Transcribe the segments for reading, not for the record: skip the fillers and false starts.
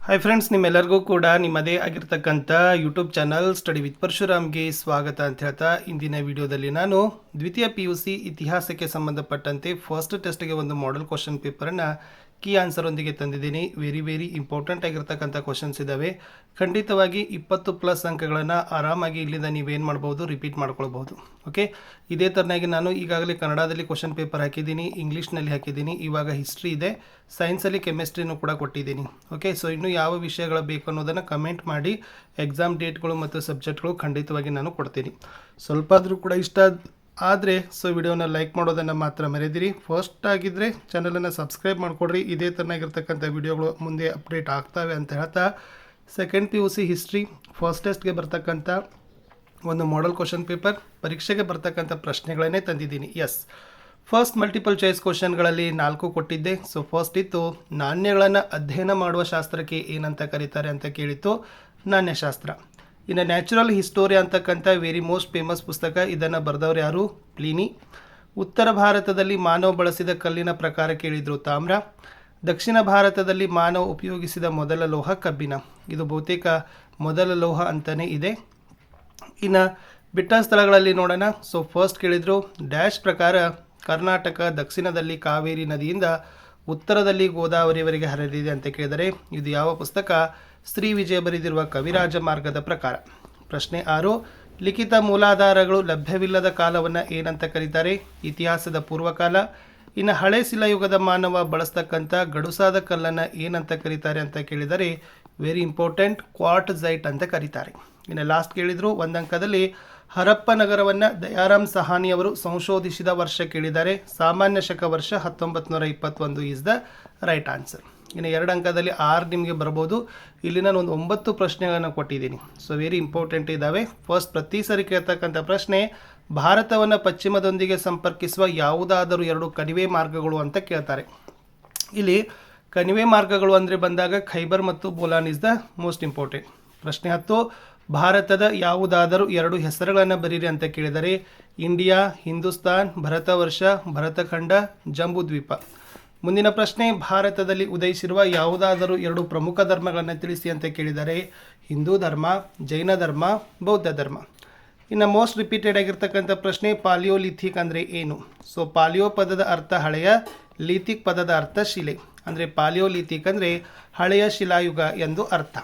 Hi friends, ನಿಮ್ಮೆಲ್ಲರಿಗೂ ಕೂಡ ನಿಮ್ಮದೇ ಆಗಿರ್ತಕ್ಕಂಥ ಯೂಟ್ಯೂಬ್ ಚಾನಲ್ ಸ್ಟಡಿ ವಿತ್ ಪರಶುರಾಮ್ಗೆ ಸ್ವಾಗತ ಅಂತ ಹೇಳ್ತಾ ಇಂದಿನ ವಿಡಿಯೋದಲ್ಲಿ ನಾನು ದ್ವಿತೀಯ PUC ಇತಿಹಾಸಕ್ಕೆ ಸಂಬಂಧಪಟ್ಟಂತೆ ಫಸ್ಟ್ ಟೆಸ್ಟ್ಗೆ ಒಂದು ಮಾಡೆಲ್ ಕ್ವಶನ್ ಪೇಪರನ್ನು ಕೀ ಆನ್ಸರ್ ಒಂದಿಗೆ ತಂದಿದ್ದೀನಿ. ವೆರಿ ಇಂಪಾರ್ಟೆಂಟ್ ಆಗಿರ್ತಕ್ಕಂಥ ಕ್ವಶನ್ಸ್ ಇದ್ದಾವೆ. ಖಂಡಿತವಾಗಿ 20+ ಅಂಕಗಳನ್ನು ಆರಾಮಾಗಿ ಇಲ್ಲಿಂದ ನೀವೇನು ಮಾಡ್ಬೋದು, ರಿಪೀಟ್ ಮಾಡ್ಕೊಳ್ಬಹುದು. ಓಕೆ, ಇದೇ ಥರನಾಗಿ ನಾನು ಈಗಾಗಲೇ ಕನ್ನಡದಲ್ಲಿ ಕ್ವಶನ್ ಪೇಪರ್ ಹಾಕಿದ್ದೀನಿ, ಇಂಗ್ಲೀಷ್ನಲ್ಲಿ ಹಾಕಿದ್ದೀನಿ, ಇವಾಗ ಹಿಸ್ಟ್ರಿ ಇದೆ, ಸೈನ್ಸಲ್ಲಿ ಕೆಮಿಸ್ಟ್ರಿನೂ ಕೂಡ ಕೊಟ್ಟಿದ್ದೀನಿ. ಓಕೆ, ಸೊ ಇನ್ನೂ ಯಾವ ವಿಷಯಗಳು ಬೇಕು ಅನ್ನೋದನ್ನು ಕಮೆಂಟ್ ಮಾಡಿ. ಎಕ್ಸಾಮ್ ಡೇಟ್ಗಳು ಮತ್ತು ಸಬ್ಜೆಕ್ಟ್ಗಳು ಖಂಡಿತವಾಗಿ ನಾನು ಕೊಡ್ತೀನಿ. ಸ್ವಲ್ಪ ಆದರೂ ಕೂಡ ಇಷ್ಟ ಆದರೆ ವಿಡಿಯೋನ ಲೈಕ್ ಮಾಡೋದನ್ನು ಮಾತ್ರ ಮರೆದಿರಿ. ಫಸ್ಟ್ ಆಗಿದ್ದರೆ ಚಾನಲನ್ನು ಸಬ್ಸ್ಕ್ರೈಬ್ ಮಾಡಿಕೊಡ್ರಿ. ಇದೇ ಥರನಾಗಿರ್ತಕ್ಕಂಥ ವಿಡಿಯೋಗಳು ಮುಂದೆ ಅಪ್ಡೇಟ್ ಆಗ್ತವೆ ಅಂತ ಹೇಳ್ತಾ ಸೆಕೆಂಡ್ PUC ಹಿಸ್ಟ್ರಿ ಫಸ್ಟ್ ಟೆಸ್ಟ್ಗೆ ಬರ್ತಕ್ಕಂಥ ಒಂದು ಮಾಡೆಲ್ ಕ್ವಶನ್ ಪೇಪರ್, ಪರೀಕ್ಷೆಗೆ ಬರ್ತಕ್ಕಂಥ ಪ್ರಶ್ನೆಗಳನ್ನೇ ತಂದಿದ್ದೀನಿ. ಫಸ್ಟ್ ಮಲ್ಟಿಪಲ್ ಚಾಯ್ಸ್ ಕ್ವಶನ್ಗಳಲ್ಲಿ 4 ಕೊಟ್ಟಿದ್ದೆ. ಸೊ ಫಸ್ಟ್ ಇತ್ತು, ನಾಣ್ಯಗಳನ್ನು ಅಧ್ಯಯನ ಮಾಡುವ ಶಾಸ್ತ್ರಕ್ಕೆ ಏನಂತ ಕರೀತಾರೆ ಅಂತ ಕೇಳಿತ್ತು, ನಾಣ್ಯಶಾಸ್ತ್ರ. ಇನ್ನು ನ್ಯಾಚುರಲ್ ಹಿಸ್ಟೋರಿ ಅಂತಕ್ಕಂಥ ವೆರಿ ಮೋಸ್ಟ್ ಫೇಮಸ್ ಪುಸ್ತಕ, ಇದನ್ನು ಬರೆದವರು ಯಾರು, ಪ್ಲೀನಿ. ಉತ್ತರ ಭಾರತದಲ್ಲಿ ಮಾನವ ಬಳಸಿದ ಕಲ್ಲಿನ ಪ್ರಕಾರ ಕೇಳಿದರು, ತಾಮ್ರ. ದಕ್ಷಿಣ ಭಾರತದಲ್ಲಿ ಮಾನವ ಉಪಯೋಗಿಸಿದ ಮೊದಲ ಲೋಹ, ಕಬ್ಬಿಣ. ಇದು ಬಹುತೇಕ ಮೊದಲ ಲೋಹ ಅಂತಲೇ ಇದೆ. ಇನ್ನು ಬಿಟ್ಟ ಸ್ಥಳಗಳಲ್ಲಿ ನೋಡೋಣ. ಸೊ ಫಸ್ಟ್ ಕೇಳಿದರು, ಡ್ಯಾಶ್ ಪ್ರಕಾರ ಕರ್ನಾಟಕ ದಕ್ಷಿಣದಲ್ಲಿ ಕಾವೇರಿ ನದಿಯಿಂದ ಉತ್ತರದಲ್ಲಿ ಗೋದಾವರಿಯವರೆಗೆ ಹರಿದಿದೆ ಅಂತ ಕೇಳಿದರೆ ಇದು ಯಾವ ಪುಸ್ತಕ, ಶ್ರೀ ವಿಜಯ ಬರೆದಿರುವ ಕವಿರಾಜ ಮಾರ್ಗದ ಪ್ರಕಾರ. ಪ್ರಶ್ನೆ 6, ಲಿಖಿತ ಮೂಲಾಧಾರಗಳು ಲಭ್ಯವಿಲ್ಲದ ಕಾಲವನ್ನು ಏನಂತ ಕರೀತಾರೆ, ಇತಿಹಾಸದ ಪೂರ್ವಕಾಲ. ಇನ್ನು ಹಳೆ ಶಿಲಾಯುಗದ ಮಾನವ ಬಳಸ್ತಕ್ಕಂಥ ಗಡುಸಾದ ಕಲ್ಲನ್ನು ಏನಂತ ಕರೀತಾರೆ ಅಂತ ಕೇಳಿದರೆ ವೆರಿ ಇಂಪಾರ್ಟೆಂಟ್, ಕ್ವಾರ್ಟ್ಝೈಟ್ ಅಂತ ಕರೀತಾರೆ. ಇನ್ನು ಲಾಸ್ಟ್ ಕೇಳಿದರು ಒಂದು ಅಂಕದಲ್ಲಿ, ಹರಪ್ಪ ನಗರವನ್ನು ದಯಾರಾಮ್ ಸಹಾನಿಯವರು ಸಂಶೋಧಿಸಿದ ವರ್ಷ ಕೇಳಿದ್ದಾರೆ, ಸಾಮಾನ್ಯ ಶಕ ವರ್ಷ 1921 ಈಸ್ ದ ರೈಟ್ ಆನ್ಸರ್. ಇನ್ನು 2 ಅಂಕದಲ್ಲಿ 6 ನಿಮಗೆ ಬರ್ಬೋದು. ಇಲ್ಲಿ ನಾನು ಒಂದು 9 ಪ್ರಶ್ನೆಗಳನ್ನು ಕೊಟ್ಟಿದ್ದೀನಿ. ಸೊ ವೆರಿ ಇಂಪಾರ್ಟೆಂಟ್ ಇದ್ದಾವೆ. ಫಸ್ಟ್ ಪ್ರತಿ ಸರಿ ಕೇಳ್ತಕ್ಕಂಥ ಪ್ರಶ್ನೆ, ಭಾರತವನ್ನು ಪಶ್ಚಿಮದೊಂದಿಗೆ ಸಂಪರ್ಕಿಸುವ ಯಾವುದಾದರೂ 2 ಕಣಿವೆ ಮಾರ್ಗಗಳು ಅಂತ ಕೇಳ್ತಾರೆ. ಇಲ್ಲಿ ಕಣಿವೆ ಮಾರ್ಗಗಳು ಅಂದರೆ ಬಂದಾಗ ಖೈಬರ್ ಮತ್ತು Bolan is the most important. ಪ್ರಶ್ನೆ 10, ಭಾರತದ ಯಾವುದಾದರೂ 2 ಹೆಸರುಗಳನ್ನು ಬರೀರಿ ಅಂತ ಕೇಳಿದರೆ ಇಂಡಿಯಾ, ಹಿಂದೂಸ್ತಾನ್, ಭರತವರ್ಷ, ಭರತಖಂಡ, ಜಂಬೂದ್ವೀಪ. ಮುಂದಿನ ಪ್ರಶ್ನೆ, ಭಾರತದಲ್ಲಿ ಉದಯಿಸಿರುವ ಯಾವುದಾದರೂ 2 ಪ್ರಮುಖ ಧರ್ಮಗಳನ್ನು ತಿಳಿಸಿ ಅಂತ ಕೇಳಿದರೆ ಹಿಂದೂ ಧರ್ಮ, ಜೈನ ಧರ್ಮ, ಬೌದ್ಧ ಧರ್ಮ. ಇನ್ನು ಮೋಸ್ಟ್ ರಿಪೀಟೆಡ್ ಆಗಿರ್ತಕ್ಕಂಥ ಪ್ರಶ್ನೆ, ಪಾಲಿಯೋಲಿಥಿಕ್ ಅಂದರೆ ಏನು. ಸೊ ಪಾಲಿಯೋ ಪದದ ಅರ್ಥ ಹಳೆಯ, ಲಿಥಿಕ್ ಪದದ ಅರ್ಥ ಶಿಲೆ, ಅಂದರೆ ಪಾಲಿಯೋಲಿಥಿಕ್ ಅಂದರೆ ಹಳೆಯ ಶಿಲಾಯುಗ ಎಂದು ಅರ್ಥ.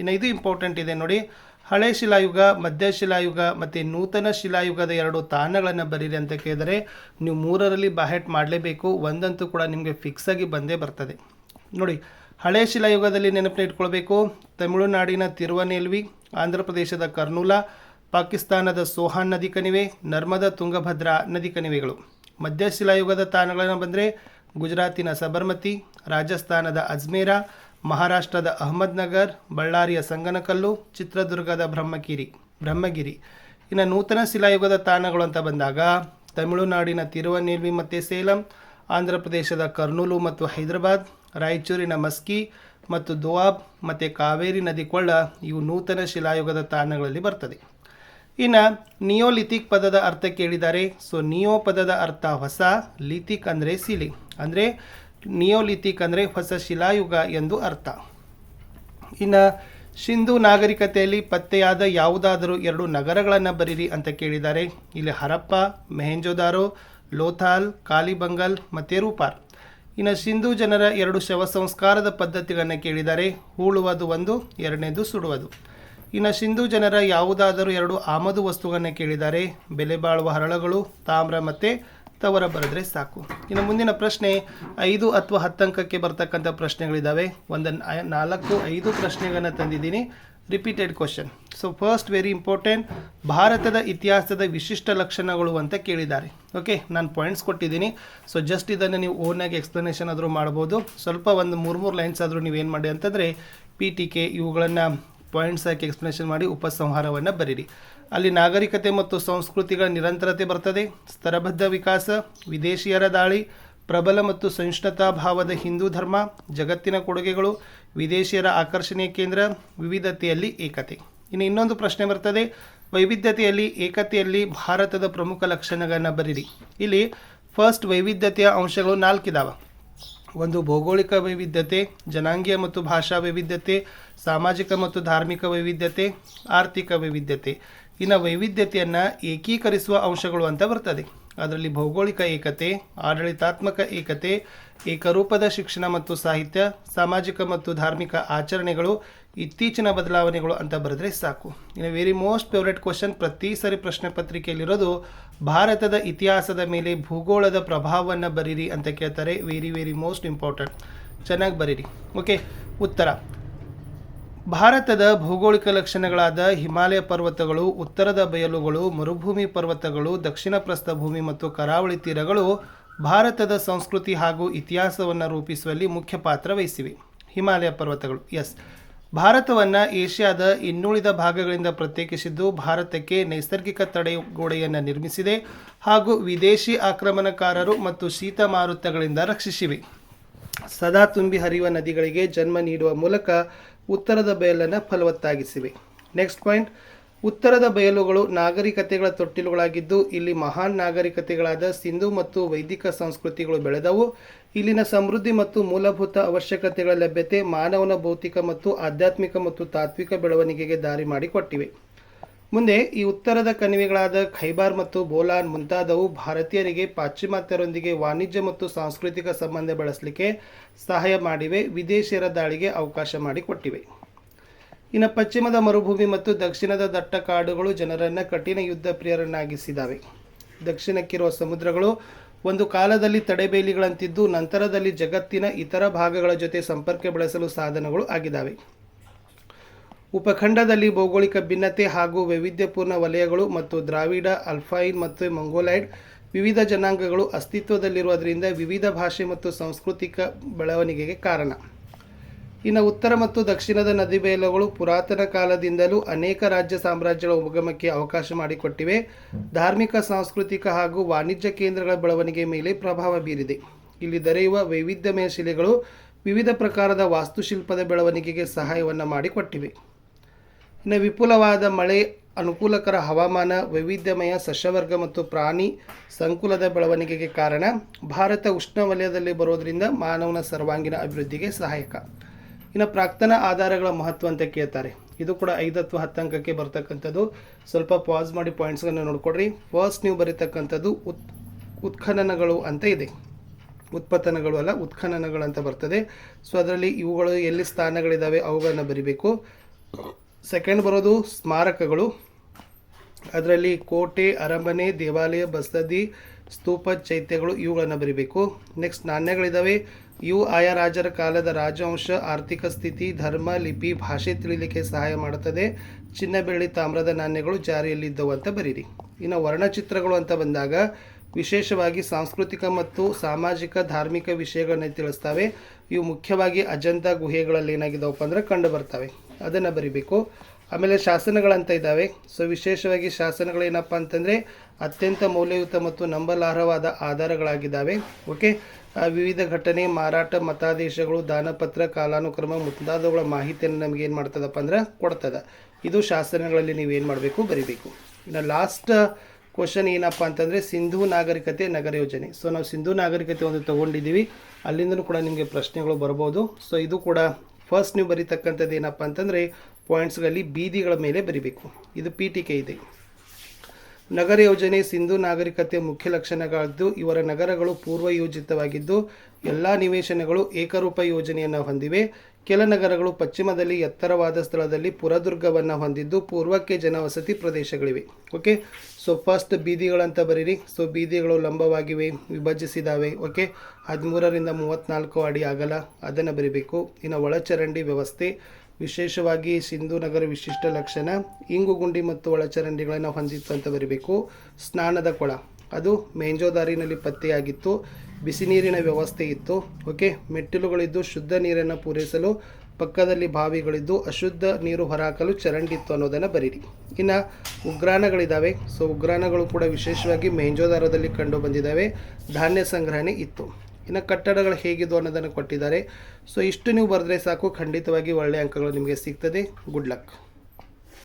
ಇನ್ನು ಇದು ಇಂಪಾರ್ಟೆಂಟ್ ಇದೆ ನೋಡಿ, ಹಳೆ ಶಿಲಾಯುಗ, ಮಧ್ಯ ಶಿಲಾಯುಗ ಮತ್ತು ನೂತನ ಶಿಲಾಯುಗದ 2 ತಾಣಗಳನ್ನು ಬರೀರಿ ಅಂತ ಕೇಳಿದರೆ ನೀವು 3ರಲ್ಲಿ ಬಾಹೆಟ್ ಮಾಡಲೇಬೇಕು. ಒಂದಂತೂ ಕೂಡ ನಿಮಗೆ ಫಿಕ್ಸ್ ಆಗಿ ಬಂದೇ ಬರ್ತದೆ ನೋಡಿ. ಹಳೆ ಶಿಲಾಯುಗದಲ್ಲಿ ನೆನಪಿನ ಇಟ್ಕೊಳ್ಬೇಕು, ತಮಿಳುನಾಡಿನ ತಿರುವನೆಲ್ವಿ, ಆಂಧ್ರ ಪ್ರದೇಶದ ಕರ್ನೂಲ, ಪಾಕಿಸ್ತಾನದ ಸೋಹಾನ್ ನದಿ ಕಣಿವೆ, ನರ್ಮದಾ ತುಂಗಭದ್ರಾ ನದಿ ಕಣಿವೆಗಳು. ಮಧ್ಯ ಶಿಲಾಯುಗದ ತಾಣಗಳನ್ನು ಬಂದರೆ ಗುಜರಾತಿನ ಸಬರ್ಮತಿ, ರಾಜಸ್ಥಾನದ ಅಜ್ಮೇರ, ಮಹಾರಾಷ್ಟ್ರದ ಅಹಮದ್ನಗರ್, ಬಳ್ಳಾರಿಯ ಸಂಗನಕಲ್ಲು, ಚಿತ್ರದುರ್ಗದ ಬ್ರಹ್ಮಗಿರಿ. ಇನ್ನು ನೂತನ ಶಿಲಾಯುಗದ ತಾಣಗಳು ಅಂತ ಬಂದಾಗ ತಮಿಳುನಾಡಿನ ತಿರುವನೆಲ್ವಿ ಮತ್ತು ಸೇಲಂ, ಆಂಧ್ರ ಪ್ರದೇಶದ ಕರ್ನೂಲು ಮತ್ತು ಹೈದರಾಬಾದ್, ರಾಯಚೂರಿನ ಮಸ್ಕಿ ಮತ್ತು ದೋಆಬ್ ಮತ್ತು ಕಾವೇರಿ ನದಿ ಕೊಳ್ಳ, ಇವು ನೂತನ ಶಿಲಾಯುಗದ ತಾಣಗಳಲ್ಲಿ ಬರ್ತದೆ. ಇನ್ನು ನಿಯೋಲಿಥಿಕ್ ಪದದ ಅರ್ಥ ಕೇಳಿದ್ದಾರೆ. ಸೊ ನಿಯೋ ಪದದ ಅರ್ಥ ಹೊಸ, ಲಿಥಿಕ್ ಅಂದರೆ ಶಿಲೆ, ಅಂದರೆ ನಿಯೋಲಿಥಿಕ್ ಅಂದರೆ ಹೊಸ ಶಿಲಾಯುಗ ಎಂದು ಅರ್ಥ. ಇನ್ನು ಸಿಂಧೂ ನಾಗರಿಕತೆಯಲ್ಲಿ ಪತ್ತೆಯಾದ ಯಾವುದಾದರೂ 2 ನಗರಗಳನ್ನು ಬರೀರಿ ಅಂತ ಕೇಳಿದ್ದಾರೆ. ಇಲ್ಲಿ ಹರಪ್ಪ, ಮೆಹೆಂಜೋದಾರೋ, ಲೋಥಾಲ್, ಕಾಲಿಬಂಗಲ್ ಮತ್ತು ರೂಪಾರ್. ಇನ್ನು ಸಿಂಧೂ ಜನರ 2 ಶವ ಸಂಸ್ಕಾರದ ಪದ್ಧತಿಗಳನ್ನು ಕೇಳಿದ್ದಾರೆ. ಹೂಳುವುದು ಒಂದು, ಎರಡನೇದು ಸುಡುವುದು. ಇನ್ನು ಸಿಂಧೂ ಜನರ ಯಾವುದಾದರೂ 2 ಆಮದು ವಸ್ತುಗಳನ್ನು ಕೇಳಿದ್ದಾರೆ. ಬೆಲೆ ಬಾಳುವ ಹರಳುಗಳು, ತಾಮ್ರ ಮತ್ತು ತವರ ಬರೆದ್ರೆ ಸಾಕು. ಇನ್ನು ಮುಂದಿನ ಪ್ರಶ್ನೆ 5 ಅಥವಾ 10 ಅಂಕಕ್ಕೆ ಬರ್ತಕ್ಕಂಥ ಪ್ರಶ್ನೆಗಳಿದ್ದಾವೆ. ಒಂದು 4-5 ಪ್ರಶ್ನೆಗಳನ್ನು ತಂದಿದ್ದೀನಿ, repeated question. So first very important, ಭಾರತದ ಇತಿಹಾಸದ ವಿಶಿಷ್ಟ ಲಕ್ಷಣಗಳು ಅಂತ ಕೇಳಿದ್ದಾರೆ. ಓಕೆ, ನಾನು ಪಾಯಿಂಟ್ಸ್ ಕೊಟ್ಟಿದ್ದೀನಿ. ಸೊ ಜಸ್ಟ್ ಇದನ್ನು ನೀವು ಓನಾಗಿ ಎಕ್ಸ್ಪ್ಲನೇಷನ್ ಆದರೂ ಮಾಡ್ಬೋದು. ಸ್ವಲ್ಪ ಒಂದು 3 ಲೈನ್ಸ್ ಆದರೂ ನೀವೇನು ಮಾಡಿ ಅಂತಂದರೆ PTK ಇವುಗಳನ್ನು ಪಾಯಿಂಟ್ಸ್ ಹಾಕಿ ಎಕ್ಸ್ಪ್ಲನೇಷನ್ ಮಾಡಿ ಉಪಸಂಹಾರವನ್ನು ಬರೀರಿ. ಅಲ್ಲಿ ನಾಗರಿಕತೆ ಮತ್ತು ಸಂಸ್ಕೃತಿಗಳ ನಿರಂತರತೆ ಬರ್ತದೆ, ಸ್ತರಬದ್ಧ ವಿಕಾಸ, ವಿದೇಶಿಯರ ದಾಳಿ, ಪ್ರಬಲ ಮತ್ತು ಸಹಿಷ್ಣುತಾ ಭಾವದ ಹಿಂದೂ ಧರ್ಮ, ಜಗತ್ತಿನ ಕೊಡುಗೆಗಳು, ವಿದೇಶಿಯರ ಆಕರ್ಷಣೆಯ ಕೇಂದ್ರ, ವಿವಿಧತೆಯಲ್ಲಿ ಏಕತೆ. ಇನ್ನು ಇನ್ನೊಂದು ಪ್ರಶ್ನೆ ಬರ್ತದೆ, ವೈವಿಧ್ಯತೆಯಲ್ಲಿ ಏಕತೆಯಲ್ಲಿ ಭಾರತದ ಪ್ರಮುಖ ಲಕ್ಷಣಗಳನ್ನು ಬರೀರಿ. ಇಲ್ಲಿ ಫಸ್ಟ್ ವೈವಿಧ್ಯತೆಯ ಅಂಶಗಳು 4 ಇದ್ದಾವೆ. ಒಂದು ಭೌಗೋಳಿಕ ವೈವಿಧ್ಯತೆ, ಜನಾಂಗೀಯ ಮತ್ತು ಭಾಷಾ ವೈವಿಧ್ಯತೆ, ಸಾಮಾಜಿಕ ಮತ್ತು ಧಾರ್ಮಿಕ ವೈವಿಧ್ಯತೆ, ಆರ್ಥಿಕ ವೈವಿಧ್ಯತೆ. ಇನ್ನು ವೈವಿಧ್ಯತೆಯನ್ನು ಏಕೀಕರಿಸುವ ಅಂಶಗಳು ಅಂತ ಬರ್ತದೆ. ಅದರಲ್ಲಿ ಭೌಗೋಳಿಕ ಏಕತೆ, ಆಡಳಿತಾತ್ಮಕ ಏಕತೆ, ಏಕರೂಪದ ಶಿಕ್ಷಣ ಮತ್ತು ಸಾಹಿತ್ಯ, ಸಾಮಾಜಿಕ ಮತ್ತು ಧಾರ್ಮಿಕ ಆಚರಣೆಗಳು, ಇತ್ತೀಚಿನ ಬದಲಾವಣೆಗಳು ಅಂತ ಬರೆದ್ರೆ ಸಾಕು. ಇನ್ನು ವೆರಿ ಮೋಸ್ಟ್ ಫೇವ್ರೆಟ್ ಕ್ವಶನ್ ಪ್ರತಿ ಸರಿ ಪ್ರಶ್ನೆ ಪತ್ರಿಕೆಯಲ್ಲಿರೋದು, ಭಾರತದ ಇತಿಹಾಸದ ಮೇಲೆ ಭೂಗೋಳದ ಪ್ರಭಾವವನ್ನು ಬರೀರಿ ಅಂತ ಕೇಳ್ತಾರೆ. ವೆರಿ ಮೋಸ್ಟ್ ಇಂಪಾರ್ಟೆಂಟ್, ಚೆನ್ನಾಗಿ ಬರೀರಿ. ಓಕೆ, ಉತ್ತರ: ಭಾರತದ ಭೌಗೋಳಿಕ ಲಕ್ಷಣಗಳಾದ ಹಿಮಾಲಯ ಪರ್ವತಗಳು, ಉತ್ತರದ ಬಯಲುಗಳು, ಮರುಭೂಮಿ ಪರ್ವತಗಳು, ದಕ್ಷಿಣ ಪ್ರಸ್ಥಭೂಮಿ ಮತ್ತು ಕರಾವಳಿ ತೀರಗಳು ಭಾರತದ ಸಂಸ್ಕೃತಿ ಹಾಗೂ ಇತಿಹಾಸವನ್ನು ರೂಪಿಸುವಲ್ಲಿ ಮುಖ್ಯ ಪಾತ್ರ ವಹಿಸಿವೆ. ಹಿಮಾಲಯ ಪರ್ವತಗಳು, ಎಸ್. ಭಾರತವನ್ನು ಏಷ್ಯಾದ ಇನ್ನುಳಿದ ಭಾಗಗಳಿಂದ ಪ್ರತ್ಯೇಕಿಸಿದ್ದು, ಭಾರತಕ್ಕೆ ನೈಸರ್ಗಿಕ ತಡೆಗೋಡೆಯನ್ನು ನಿರ್ಮಿಸಿದೆ ಹಾಗೂ ವಿದೇಶಿ ಆಕ್ರಮಣಕಾರರು ಮತ್ತು ಶೀತ ಮಾರುತಗಳಿಂದ ರಕ್ಷಿಸಿವೆ. ಸದಾ ತುಂಬಿ ಹರಿಯುವ ನದಿಗಳಿಗೆ ಜನ್ಮ ನೀಡುವ ಮೂಲಕ ಉತ್ತರದ ಬಯಲನ್ನು ಫಲವತ್ತಾಗಿಸಿವೆ. ನೆಕ್ಸ್ಟ್ ಪಾಯಿಂಟ್: ಉತ್ತರದ ಬಯಲುಗಳು ನಾಗರಿಕತೆಗಳ ತೊಟ್ಟಿಲುಗಳಾಗಿದ್ದು, ಇಲ್ಲಿ ಮಹಾನ್ ನಾಗರಿಕತೆಗಳಾದ ಸಿಂಧು ಮತ್ತು ವೈದಿಕ ಸಂಸ್ಕೃತಿಗಳು ಬೆಳೆದವು. ಇಲ್ಲಿನ ಸಮೃದ್ಧಿ ಮತ್ತು ಮೂಲಭೂತ ಅವಶ್ಯಕತೆಗಳ ಲಭ್ಯತೆ ಮಾನವನ ಭೌತಿಕ ಮತ್ತು ಆಧ್ಯಾತ್ಮಿಕ ಮತ್ತು ತಾತ್ವಿಕ ಬೆಳವಣಿಗೆಗೆ ದಾರಿ ಮಾಡಿಕೊಟ್ಟಿವೆ. ಮುಂದೆ ಈ ಉತ್ತರದ ಕಣಿವೆಗಳಾದ ಖೈಬಾರ್ ಮತ್ತು ಬೋಲಾನ್ ಮುಂತಾದವು ಭಾರತೀಯರಿಗೆ ಪಾಶ್ಚಿಮಾತ್ಯರೊಂದಿಗೆ ವಾಣಿಜ್ಯ ಮತ್ತು ಸಾಂಸ್ಕೃತಿಕ ಸಂಬಂಧ ಬೆಳೆಸಲಿಕ್ಕೆ ಸಹಾಯ ಮಾಡಿವೆ, ವಿದೇಶಿಯರ ದಾಳಿಗೆ ಅವಕಾಶ ಮಾಡಿಕೊಟ್ಟಿವೆ. ಇನ್ನು ಪಶ್ಚಿಮದ ಮರುಭೂಮಿ ಮತ್ತು ದಕ್ಷಿಣದ ದಟ್ಟ ಕಾಡುಗಳು ಜನರನ್ನು ಕಠಿಣ ಯುದ್ಧ ಪ್ರಿಯರನ್ನಾಗಿಸಿದ್ದಾವೆ. ದಕ್ಷಿಣಕ್ಕಿರುವ ಸಮುದ್ರಗಳು ಒಂದು ಕಾಲದಲ್ಲಿ ತಡೆಬೇಲಿಗಳಂತಿದ್ದು, ನಂತರದಲ್ಲಿ ಜಗತ್ತಿನ ಇತರ ಭಾಗಗಳ ಜೊತೆ ಸಂಪರ್ಕ ಬೆಳೆಸಲು ಸಾಧನಗಳು ಆಗಿದ್ದಾವೆ. ಉಪಖಂಡದಲ್ಲಿ ಭೌಗೋಳಿಕ ಭಿನ್ನತೆ ಹಾಗೂ ವೈವಿಧ್ಯಪೂರ್ಣ ವಲಯಗಳು ಮತ್ತು ದ್ರಾವಿಡ, ಅಲ್ಪೈನ್ ಮತ್ತು ಮಂಗೋಲೈಡ್ ವಿವಿಧ ಜನಾಂಗಗಳು ಅಸ್ತಿತ್ವದಲ್ಲಿರುವುದರಿಂದ ವಿವಿಧ ಭಾಷೆ ಮತ್ತು ಸಾಂಸ್ಕೃತಿಕ ಬೆಳವಣಿಗೆಗೆ ಕಾರಣ. ಇನ್ನು ಉತ್ತರ ಮತ್ತು ದಕ್ಷಿಣದ ನದಿ ಬಯಲುಗಳು ಪುರಾತನ ಕಾಲದಿಂದಲೂ ಅನೇಕ ರಾಜ್ಯ ಸಾಮ್ರಾಜ್ಯಗಳ ಉಗಮಕ್ಕೆ ಅವಕಾಶ ಮಾಡಿಕೊಟ್ಟಿವೆ. ಧಾರ್ಮಿಕ, ಸಾಂಸ್ಕೃತಿಕ ಹಾಗೂ ವಾಣಿಜ್ಯ ಕೇಂದ್ರಗಳ ಬೆಳವಣಿಗೆ ಮೇಲೆ ಪ್ರಭಾವ ಬೀರಿದೆ. ಇಲ್ಲಿ ದೊರೆಯುವ ವೈವಿಧ್ಯಮಯ ಶಿಲೆಗಳು ವಿವಿಧ ಪ್ರಕಾರದ ವಾಸ್ತುಶಿಲ್ಪದ ಬೆಳವಣಿಗೆಗೆ ಸಹಾಯವನ್ನು ಮಾಡಿಕೊಟ್ಟಿವೆ. ಇನ್ನು ವಿಪುಲವಾದ ಮಳೆ, ಅನುಕೂಲಕರ ಹವಾಮಾನ, ವೈವಿಧ್ಯಮಯ ಸಸ್ಯವರ್ಗ ಮತ್ತು ಪ್ರಾಣಿ ಸಂಕುಲದ ಬೆಳವಣಿಗೆಗೆ ಕಾರಣ. ಭಾರತ ಉಷ್ಣವಲಯದಲ್ಲಿ ಬರೋದರಿಂದ ಮಾನವನ ಸರ್ವಾಂಗೀಣ ಅಭಿವೃದ್ಧಿಗೆ ಸಹಾಯಕ. ಇನ್ನು ಪ್ರಾಕ್ತನ ಆಧಾರಗಳ ಮಹತ್ವ ಅಂತ ಕೇಳ್ತಾರೆ. ಇದು ಕೂಡ 5 ಅಥವಾ 10 ಅಂಕಕ್ಕೆ ಬರ್ತಕ್ಕಂಥದ್ದು. ಸ್ವಲ್ಪ ಪಾಸ್ ಮಾಡಿ ಪಾಯಿಂಟ್ಸ್ಗಳನ್ನು ನೋಡ್ಕೊಡ್ರಿ. ಫಸ್ಟ್ ನೀವು ಬರೀತಕ್ಕಂಥದ್ದು ಉತ್ಖನನಗಳು ಅಂತ ಇದೆ. ಉತ್ಪತನಗಳು ಅಲ್ಲ, ಉತ್ಖನನಗಳು ಅಂತ ಬರ್ತದೆ. ಸೊ ಅದರಲ್ಲಿ ಇವುಗಳು ಎಲ್ಲಿ ಸ್ಥಾನಗಳಿದ್ದಾವೆ ಅವುಗಳನ್ನು ಬರಿಬೇಕು. ಸೆಕೆಂಡ್ ಬರೋದು ಸ್ಮಾರಕಗಳು. ಅದರಲ್ಲಿ ಕೋಟೆ, ಅರಮನೆ, ದೇವಾಲಯ, ಬಸದಿ, ಸ್ತೂಪ, ಚೈತ್ಯಗಳು ಇವುಗಳನ್ನು ಬರಿಬೇಕು. ನೆಕ್ಸ್ಟ್ ನಾಣ್ಯಗಳಿದ್ದಾವೆ. ಇವು ಆಯಾ ರಾಜರ ಕಾಲದ ರಾಜವಂಶ, ಆರ್ಥಿಕ ಸ್ಥಿತಿ, ಧರ್ಮ, ಲಿಪಿ, ಭಾಷೆ ತಿಳಿಲಿಕ್ಕೆ ಸಹಾಯ ಮಾಡುತ್ತದೆ. ಚಿನ್ನ, ಬೆಳ್ಳಿ, ತಾಮ್ರದ ನಾಣ್ಯಗಳು ಜಾರಿಯಲ್ಲಿದ್ದವು ಅಂತ ಬರೀರಿ. ಇನ್ನು ವರ್ಣಚಿತ್ರಗಳು ಅಂತ ಬಂದಾಗ ವಿಶೇಷವಾಗಿ ಸಾಂಸ್ಕೃತಿಕ ಮತ್ತು ಸಾಮಾಜಿಕ ಧಾರ್ಮಿಕ ವಿಷಯಗಳನ್ನ ತಿಳಿಸ್ತವೆ. ಇವು ಮುಖ್ಯವಾಗಿ ಅಜಂತ ಗುಹೆಗಳಲ್ಲಿ ಏನಾಗಿದ್ದಾವಪ್ಪ ಅಂದರೆ ಕಂಡು ಬರ್ತವೆ, ಅದನ್ನು ಬರಿಬೇಕು. ಆಮೇಲೆ ಶಾಸನಗಳಂತ ಇದ್ದಾವೆ. ಸೊ ವಿಶೇಷವಾಗಿ ಶಾಸನಗಳೇನಪ್ಪ ಅಂತಂದರೆ ಅತ್ಯಂತ ಮೌಲ್ಯಯುತ ಮತ್ತು ನಂಬಲಾರ್ಹವಾದ ಆಧಾರಗಳಾಗಿದ್ದಾವೆ. ಓಕೆ, ವಿವಿಧ ಘಟನೆ, ಮಾರಾಟ, ಮತಾದೇಶಗಳು, ದಾನಪತ್ರ, ಕಾಲಾನುಕ್ರಮ ಮುಂತಾದವುಗಳ ಮಾಹಿತಿಯನ್ನು ನಮಗೆ ಏನು ಮಾಡ್ತದಪ್ಪ ಅಂದ್ರೆ ಕೊಡ್ತದೆ. ಇದು ಶಾಸನಗಳಲ್ಲಿ ನೀವೇನು ಮಾಡಬೇಕು, ಬರಿಬೇಕು. ಇನ್ನು ಲಾಸ್ಟ್ ಕ್ವಶನ್ ಏನಪ್ಪ ಅಂತಂದರೆ ಸಿಂಧೂ ನಾಗರಿಕತೆ ನಗರ ಯೋಜನೆ. ಸೊ ನಾವು ಸಿಂಧೂ ನಾಗರಿಕತೆ ಒಂದು ತೊಗೊಂಡಿದ್ದೀವಿ, ಅಲ್ಲಿಂದಲೂ ಕೂಡ ನಿಮಗೆ ಪ್ರಶ್ನೆಗಳು ಬರ್ಬೋದು. ಸೊ ಇದು ಕೂಡ ಫಸ್ಟ್ ನೀವು ಬರೀತಕ್ಕಂಥದ್ದು ಏನಪ್ಪ ಅಂತಂದರೆ ಪಾಯಿಂಟ್ಸ್ಗಳಲ್ಲಿ ಬೀದಿಗಳ ಮೇಲೆ ಬರಿಬೇಕು. ಇದು ಪೀಠಿಕೆ ಇದೆ. ನಗರ ಯೋಜನೆ ಸಿಂಧೂ ನಾಗರಿಕತೆಯ ಮುಖ್ಯ ಲಕ್ಷಣಗಳಾಗಿದ್ದು, ಇವರ ನಗರಗಳು ಪೂರ್ವಯೋಜಿತವಾಗಿದ್ದು ಎಲ್ಲ ನಿವೇಶನಗಳು ಏಕರೂಪ ಯೋಜನೆಯನ್ನು ಹೊಂದಿವೆ. ಕೆಲ ನಗರಗಳು ಪಶ್ಚಿಮದಲ್ಲಿ ಎತ್ತರವಾದ ಸ್ಥಳದಲ್ಲಿ ಪುರದುರ್ಗವನ್ನು ಹೊಂದಿದ್ದು ಪೂರ್ವಕ್ಕೆ ಜನವಸತಿ ಪ್ರದೇಶಗಳಿವೆ. ಓಕೆ, ಸೊ ಫಸ್ಟ್ ಬೀದಿಗಳಂತ ಬರೀರಿ. ಸೊ ಬೀದಿಗಳು ಲಂಬವಾಗಿವೆ, ವಿಭಜಿಸಿದಾವೆ. ಓಕೆ, 13ರಿಂದ 34 ಅಡಿ ಅಗಲ, ಅದನ್ನು ಬರಿಬೇಕು. ಇನ್ನು ಒಳಚರಂಡಿ ವ್ಯವಸ್ಥೆ, ವಿಶೇಷವಾಗಿ ಸಿಂಧೂ ನಗರ ವಿಶಿಷ್ಟ ಲಕ್ಷಣ ಇಂಗುಗುಂಡಿ ಮತ್ತು ಒಳಚರಂಡಿಗಳನ್ನು ಹೊಂದಿತ್ತು ಅಂತ ಬರಿಬೇಕು. ಸ್ನಾನದ ಕೊಳ, ಅದು ಮೇಂಜೋದಾರಿನಲ್ಲಿ ಪತ್ತೆಯಾಗಿತ್ತು. ಬಿಸಿ ನೀರಿನ ವ್ಯವಸ್ಥೆ ಇತ್ತು. ಓಕೆ, ಮೆಟ್ಟಿಲುಗಳಿದ್ದು ಶುದ್ಧ ನೀರನ್ನು ಪೂರೈಸಲು ಪಕ್ಕದಲ್ಲಿ ಬಾವಿಗಳಿದ್ದು ಅಶುದ್ಧ ನೀರು ಹೊರಹಾಕಲು ಚರಂಡಿ ಇತ್ತು ಅನ್ನೋದನ್ನು ಬರೀರಿ. ಇನ್ನು ಉಗ್ರಾಣಗಳಿದ್ದಾವೆ. ಸೊ ಉಗ್ರಾಣಗಳು ಕೂಡ ವಿಶೇಷವಾಗಿ ಮೇಂಜೋದಾರದಲ್ಲಿ ಕಂಡು ಬಂದಿದ್ದಾವೆ. ಧಾನ್ಯ ಸಂಗ್ರಹಣೆ ಇತ್ತು. ಇನ್ನು ಕಟ್ಟಡಗಳು ಹೇಗಿದ್ದು ಅನ್ನೋದನ್ನು ಕೊಟ್ಟಿದ್ದಾರೆ. ಸೊ ಇಷ್ಟು ನೀವು ಬರೆದ್ರೆ ಸಾಕು, ಖಂಡಿತವಾಗಿ ಒಳ್ಳೆಯ ಅಂಕಗಳು ನಿಮಗೆ ಸಿಗ್ತದೆ. Good luck.